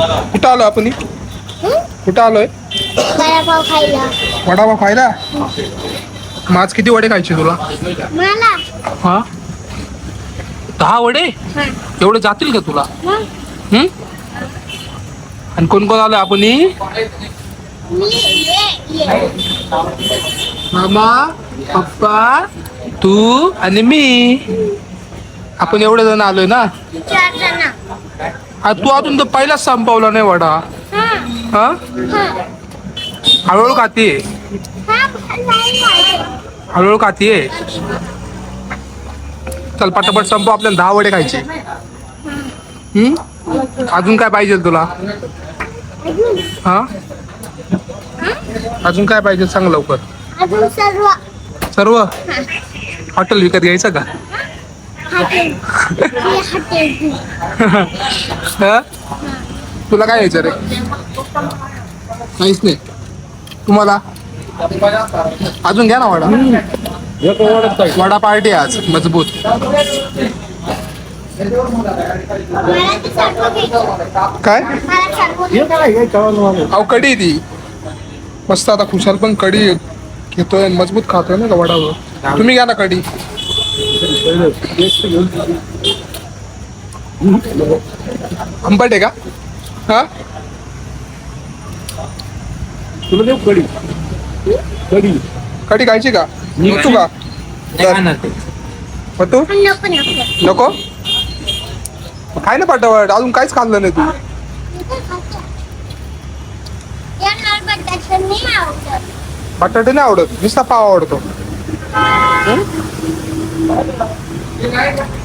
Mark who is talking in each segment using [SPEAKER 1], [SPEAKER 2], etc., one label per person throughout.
[SPEAKER 1] कुठं आलो आपण? कुठं आलोय?
[SPEAKER 2] वडापाव खायला.
[SPEAKER 1] वडापाव खायला? मग आज किती वडे खायचे तुला?
[SPEAKER 2] मला
[SPEAKER 1] हा 10 वडे
[SPEAKER 2] हा.
[SPEAKER 1] एवढे जातील का तुला?
[SPEAKER 2] मग
[SPEAKER 1] हम्म? आणि कोण कोण आलोय आपण?
[SPEAKER 2] मी ये
[SPEAKER 1] मामा, पप्पा, तू आणि मी. आपण एवढे जण आलोय ना.
[SPEAKER 2] 4 जण.
[SPEAKER 1] तू अजून तर पहिलाच संपवला नाही वडा.
[SPEAKER 2] हा
[SPEAKER 1] हा
[SPEAKER 2] हा
[SPEAKER 1] हळूहळू खातीये.
[SPEAKER 2] हा नाही खायचं.
[SPEAKER 1] हळूहळू खातीये. चल पटापट संपव, आपल्याला 10 वडे खायचे. अजून काय पाहिजे तुला?
[SPEAKER 2] अजून
[SPEAKER 1] हा अजून काय पाहिजे सांग लवकर.
[SPEAKER 2] अजून सर्व
[SPEAKER 1] सर्व हॉटेल विकत घ्यायचं का?
[SPEAKER 2] हॉटेल.
[SPEAKER 1] हा? तुला काय घ्यायचं रे? काहीच नाही. तुम्हाला अजून घ्या ना वडा. वडा पार्टी आज मजबूत.
[SPEAKER 2] मला ते सर्व घ्यायचं.
[SPEAKER 1] काय?
[SPEAKER 2] मला सर्व घ्यायचं.
[SPEAKER 1] अहो कढी ती मस्त. आता खुशाल पण कढी घेतोय, मजबूत खातोय ना का वडावर. तुम्ही घ्या ना कढी. आंबट आहे का? हा
[SPEAKER 3] तुला देऊ कडी कडी
[SPEAKER 1] कढी खायची का? नको का? तू
[SPEAKER 2] नको नको.
[SPEAKER 1] नको खाय ना पटापट. अजून काहीच खाल्लं नाही तू.
[SPEAKER 2] यांना बटाटा नाही आवडत.
[SPEAKER 1] बटाटे नाही आवडत, नुसता पाव आवडतो.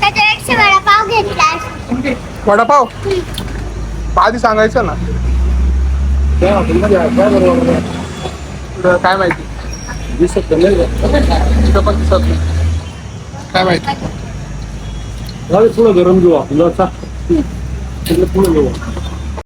[SPEAKER 2] त्याच्यापेक्षा वडापाव घेतला.
[SPEAKER 1] वडापाव आधी सांगायचं ना. तुला काय माहिती? तिथं पण दिसत नाही. काय माहिती?
[SPEAKER 3] थोडं गरम घेऊ आपलं पुढे घेऊ.